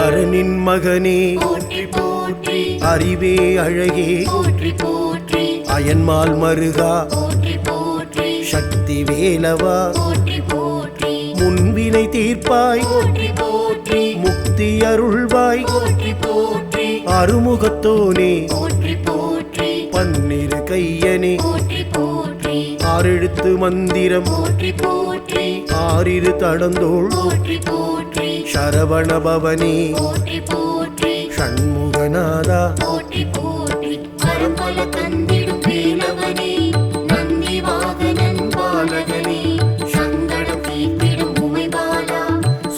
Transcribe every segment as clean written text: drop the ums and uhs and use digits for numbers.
அரணின் மகனே போற்றி போற்றி அறிவே அழகே போற்றி போற்றி அயன்மால் மருகா போற்றி போற்றி சக்தி வேலவா போற்றி போற்றி முன்வினை தீர்ப்பாய் போற்றி போற்றி முக்தி அருள்வாய் போற்றி போற்றி அருமுகத்தோனே போற்றி போற்றி பன்னிரு கையனே போற்றி போற்றி ஆறெழுத்து மந்திரம் போற்றி போற்றி ஆறிரு தடந்தோள் போற்றி போற்றி சரவண பவனே போற்றி போற்றி ஷண்முகநாதா போற்றி போற்றி பரம்பல தந்திடும் வேலவனே நந்தி வாகனன் பாலகனே சங்கடம் தீர்த்திடும் உமைபாலா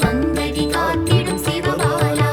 சந்ததி காத்திடும் சிவபாலா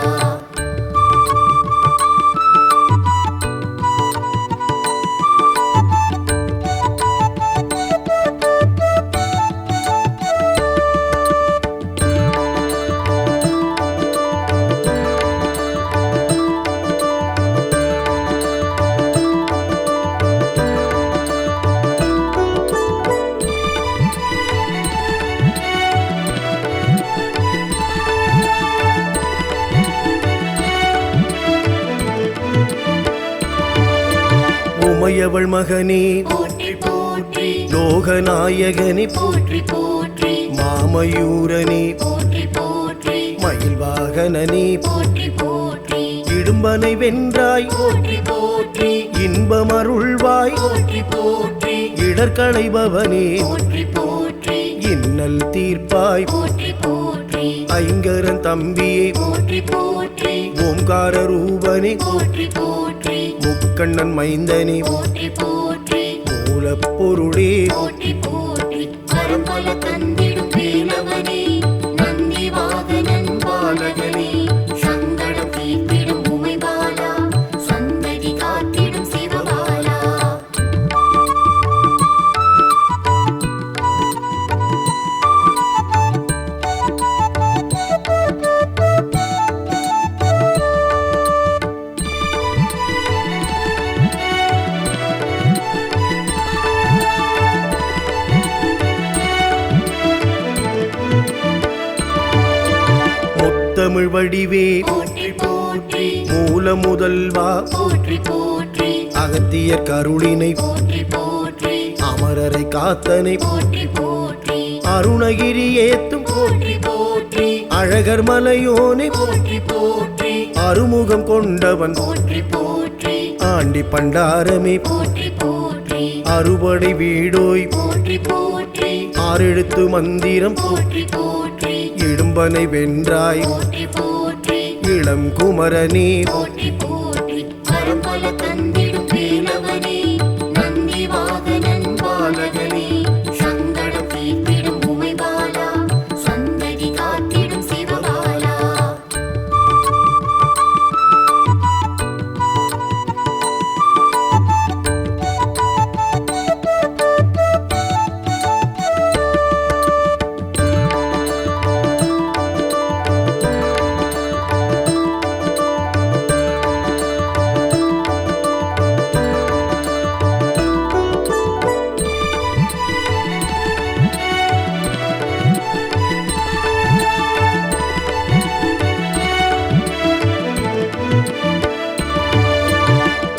உமையவள் மகனே போற்றி போற்றி லோகநாயகனே போற்றி போற்றி மாமயூரனே போற்றி போற்றி மயில் வாகனனே போற்றி போற்றி இடும்பனை வென்றாய் போற்றி போற்றி இன்பமருள்வாய் போற்றி போற்றி இடர்களைபவனே போற்றி போற்றி இன்னல் தீர்ப்பாய் போற்றி போற்றி ஐங்கரன் தம்பியே போற்றி போற்றி ஓம்கார ரூபனே போற்றி போற்றி முக்கண்ணன் மைந்தனே போற்றி போற்றி மூலப்பொருளே போற்றி போற்றி பரம்பல தந்திடும் வேலவனே நந்தி வாகனன் பாலகனே சங்கடம் தீர்த்திடும் உமைபாலா சந்ததி காத்திடும் சிவபாலா முத்தமிழ் வடிவே போற்றி போற்றி மூல முதல்வா போற்றி போற்றி அகத்தியர் கருளினை போற்றி போற்றி அமரரை காத்தனை போற்றி போற்றி அருணகிரி ஏத்தும் போற்றி போற்றி அழகர் மலையோனே போற்றி போற்றி அருமுகம் கொண்டவன் போற்றி போற்றி ஆண்டி பண்டாரமே போற்றி போற்றி அறுபடை வீடோய் போற்றி போற்றி ஆறெழுத்து மந்திரம் போற்றி போற்றி இடும்பனை வென்றாய் போற்றி போற்றி இளம் குமரனே போற்றி போற்றி பரம்பல தந்திடும் வேலவனே நந்தி வாகனன் பாலகனே சங்கடம் தீர்த்திடும் உமைபாலா சந்ததி காத்திடும் சிவபாலா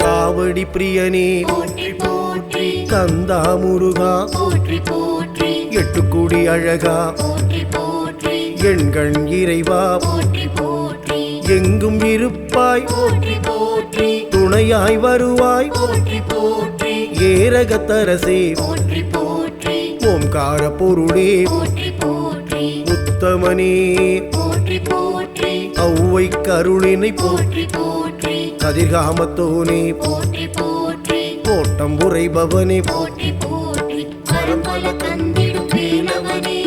காவடி பிரியனே போற்றி போற்றி கந்தா முருகா போற்றி போற்றி எட்டுக்குடி அழகா போற்றி போற்றி எண்கண் இறைவா போற்றி போற்றி எங்கும் இருப்பாய் போற்றி போற்றி துணையாய் வருவாய் போற்றி போற்றி ஏரகத்தரசே போற்றி போற்றி ஓம்கார பொருளே போற்றி போற்றி உத்தமனே போற்றி போற்றி ஔவை கருளினை போற்றி போற்றி கதிர்காமத்தோனே போற்றி போற்றி கோட்டம் உரைபவனே போற்றி போற்றி பரம்பல தந்திடும் வேலவனே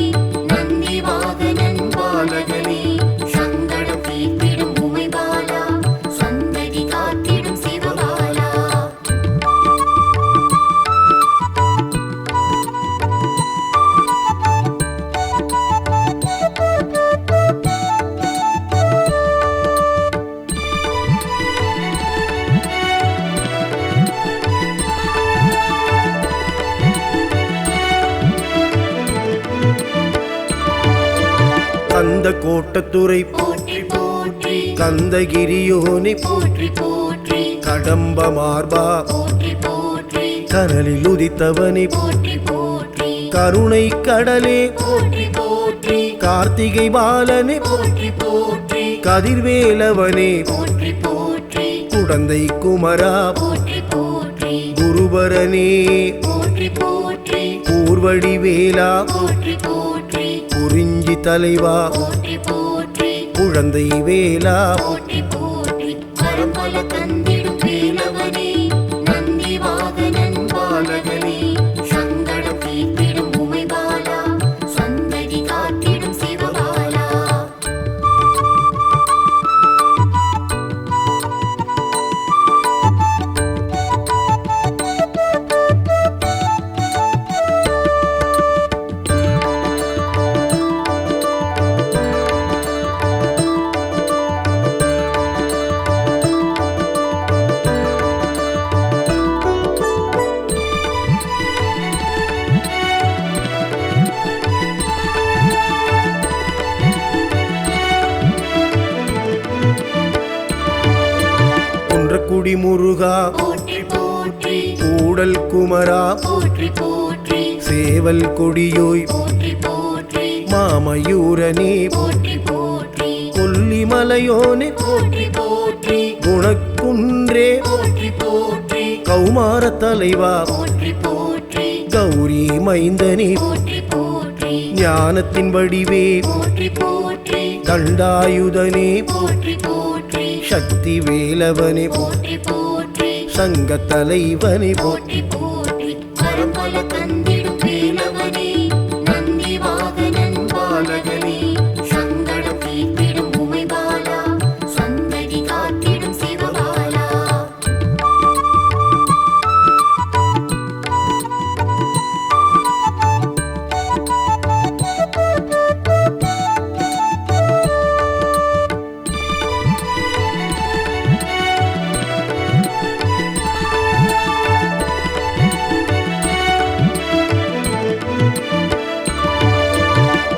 நந்தி வாகனன் பாலகனே சங்கடம் தீர்த்திடும் உமைபாலா சந்ததி காத்திடும் சிவபாலா கந்த கோட்டத்துறை போற்றி போற்றி கந்தகிரியோனே போற்றி போற்றி கடம்ப மார்பா போற்றி போற்றி கனலில் உதித்தவனே போற்றி போற்றி கருணை கடலே போற்றி போற்றி கார்த்திகை பாலனே போற்றி போற்றி கதிர்வேலவனே போற்றி போற்றி குடந்தை குமரா போற்றி போற்றி குருபரனே போற்றி போற்றி பூர்வடி வேலா போற்றி போற்றி குறிஞ்சி தலைவா போற்றி போற்றி குழந்தை வேலா போற்றி போற்றி பரம்பல தந்திடும் வேலவனே நந்தி வாகனன் பாலகனே சங்கடம் தீர்த்திடும் உமைபாலா சந்ததி காத்திடும் சிவபாலா குன்றக்குடி முருகா போற்றி போற்றி கூடல் குமரா போற்றி போற்றி சேவல் கொடியோய் போற்றி போற்றி மாமயூரனே போற்றி போற்றி கொல்லிமலையோனே போற்றி போற்றி குணக்குன்றே போற்றி போற்றி கௌமார தலைவா போற்றி போற்றி கௌரி மைந்தனே போற்றி போற்றி ஞானத்தின் வடிவே போற்றி போற்றி தண்டாயுதனே போற்றி போற்றி சக்தி வேலவனே போற்றி போற்றி சங்க தலைவனே போற்றி போற்றி பரம்பல தந்திடும் வேலவனே நந்தி வாகனன் பாலகனே சங்கடம் தீர்த்திடும் உமைபாலா சந்ததி காத்திடும் சிவபாலா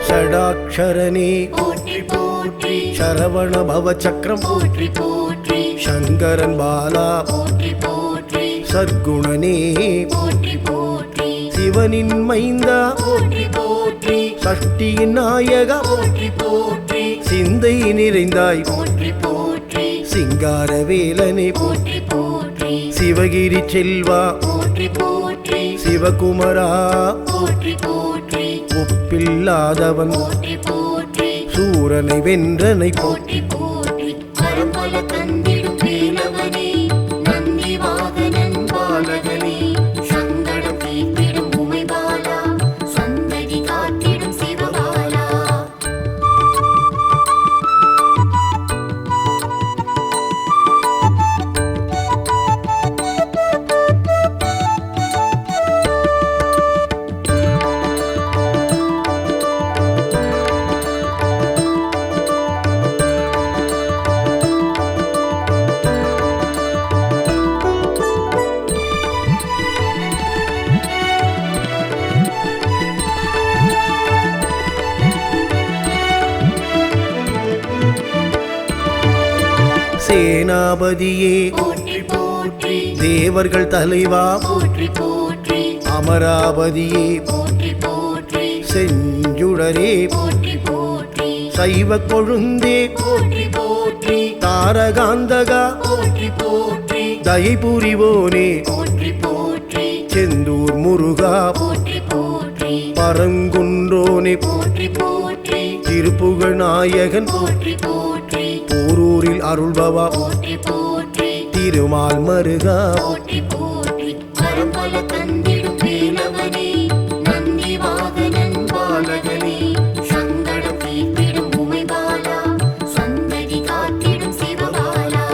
ஷடாக்ஷரனே போற்றி போற்றி சரவண பவ சக்கரம் போற்றி போற்றி சங்கரன் பாலா போற்றி போற்றி சர்க்குணனே போற்றி போற்றி சிவனின் மைந்தா போற்றி போற்றி சஷ்டியின் நாயகா போற்றி போற்றி சிந்தை நிறைந்தாய் போற்றி போற்றி சிங்கார வேலனே போற்றி போற்றி சிவகிரி செல்வா போற்றி போற்றி சிவகுமரா போற்றி போற்றி ஒப்பில்லாதவன் போற்றி போற்றி சூரனை வென்றனை போற்றி போற்றி பரம்பல தந்திடும் வேலவனே நந்தி வாகனன் பாலகனே சங்கடம் தீர்த்திடும் உமைபாலா சந்ததி காத்திடும் சிவபாலா சேனாபதியே போற்றி போற்றி தேவர்கள் தலைவா போற்றி போற்றி அமராவதியே போற்றி போற்றி செஞ்சுடரே போற்றி போற்றி சைவ கொழுந்தே போற்றி போற்றி தாரகாந்தகா போற்றி போற்றி தயை புரிவோனே போற்றி போற்றி செந்தூர் முருகா போற்றி போற்றி பரங்குன்றோனே போற்றி போற்றி திருப்புகழ் நாயகன் போற்றி போற்றி போரூரில் அருள்பவா போற்றி போற்றி திருமால் மருகா போற்றி போற்றி பரம்பல தந்திடும் வேலவனே நந்தி வாகனன் பாலகனே சங்கடம் தீர்த்திடும் உமைபாலா சந்ததி காத்திடும் சிவபாலா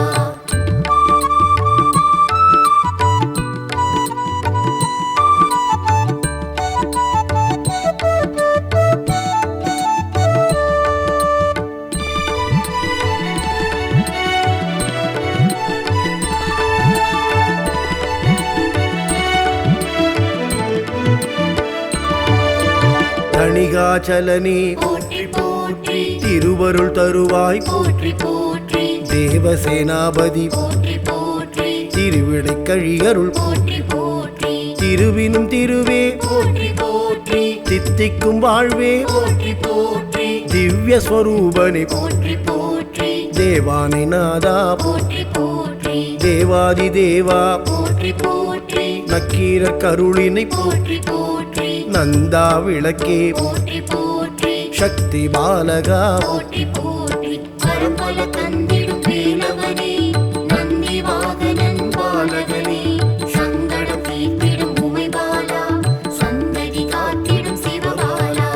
தணிகாச்சலனே போற்றி போற்றி திருவருள் தருவாய் போற்றி போற்றி தேவசேனாபதி போற்றி போற்றி திருவிடை கழியருள் போற்றி போற்றி திருவினும் திருவே போற்றி போற்றி தித்திக்கும் வாழ்வே போற்றி போற்றி திவ்ய ஸ்வரூபனே போற்றி போற்றி தேவானை நாதா போற்றி போற்றி தேவாதி தேவா போற்றி போற்றி நக்கீர கருளினை போற்றி போற்றி நந்தா விளக்கே போற்றி போற்றி சக்தி பாலகா போற்றி போற்றி பரம்பல தந்திடும் வேலவனே நந்தி வாகனன் பாலகனே சங்கடம் தீர்த்திடும் உமைபாலா சந்ததி காத்திடும் சிவபாலா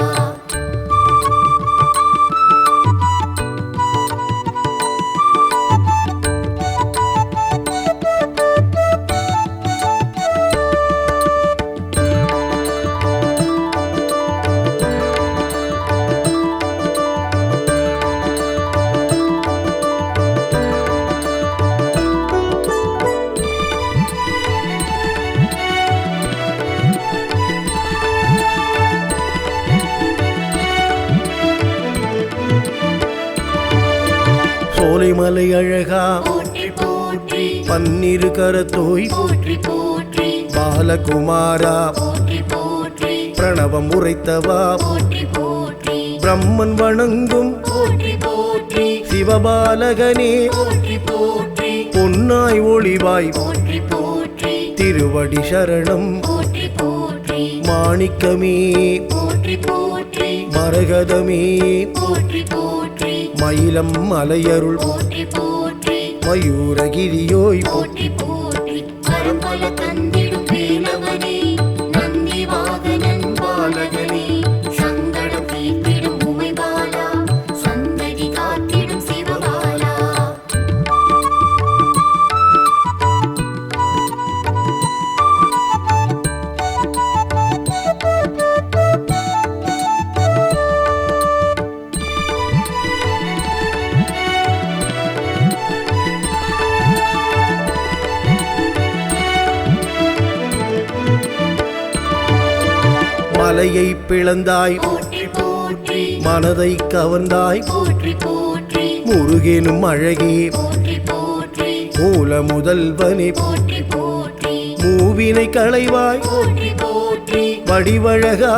சோலைமலை அழகா போற்றி போற்றி பன்னிரு கரத்தோய் போற்றி போற்றி பாலகுமாரா போற்றி போற்றி பிரணவம் உரைத்தவா போற்றி போற்றி பிரம்மன் வணங்கும் போற்றி போற்றி சிவபாலகனே போற்றி போற்றி பொன்னாய் ஒளிவாய் போற்றி போற்றி திருவடி சரணம் போற்றி போற்றி மாணிக்கமே போற்றி போற்றி மரகதமே போற்றி போற்றி மயிலம் மலையருள் போற்றி போற்றி மயூரகிரியோய் போற்றி போற்றி பரம்பல தந்திடும் வேலவனே நந்தி வாகனன் பாலகனே சங்கடம் தீர்த்திடும் உமைபாலா சந்ததி காத்திடும் சிவபாலா மலையை பிளந்தாய் போற்றி போற்றி மனதை கவர்ந்தாய் போற்றி போற்றி முருகெனும் அழகே போற்றி போற்றி மூல முதல்வனே போற்றி போற்றி மூவினை களைவாய் போற்றி போற்றி வடிவழகா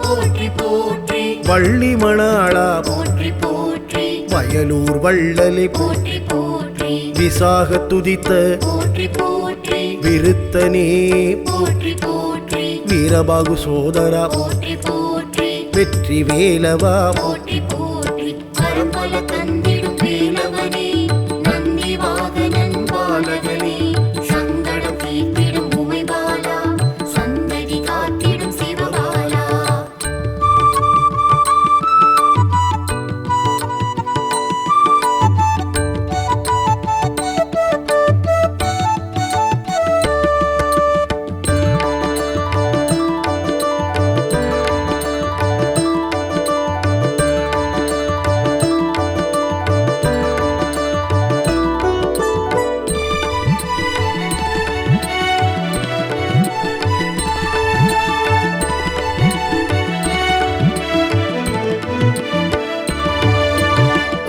போற்றி போற்றி வள்ளி மணாளா போற்றி போற்றி வயலூர் வள்ளலே போற்றி போற்றி விசாக துதித்த போற்றி போற்றி விருத்தனே போற்றி போற்றி வீரபாகு சோதரா போற்றி போற்றி வெற்றி வேலவா போற்றி போற்றி பரம்பல தந்திடும் வேலவனே நந்தி வாகனன் பாலகனே சங்கடம் தீர்த்திடும் உமைபாலா சந்ததி காத்திடும் சிவபாலா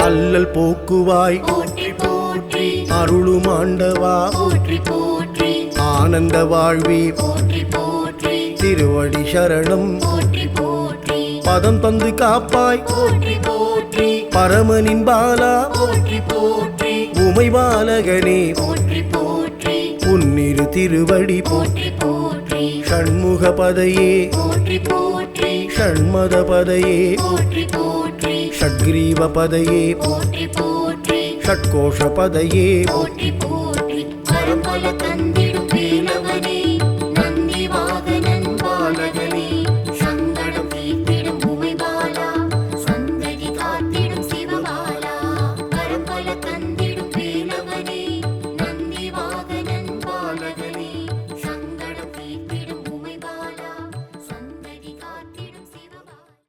அல்லல் போக்குவாய் போற்றி போற்றி அருளும் ஆண்டவா போற்றி போற்றி ஆனந்த வாழ்வே போற்றி போற்றி திருவடி சரணம் போற்றி போற்றி பதம் தந்து காப்பாய் போற்றி போற்றி பரமனின் பாலா போற்றி போற்றி உமை பாலகனே போற்றி போற்றி உன்னிரு திருவடி போற்றி போற்றி ஷண்முக பதையே போற்றி போற்றி ஷண்மத பதையே போற்றி போற்றி ஷட்கிரீவ பதையே போற்றி போற்றி ஷட்கோஷ பதையே போற்றி போற்றி பரம்பல தந்திடும்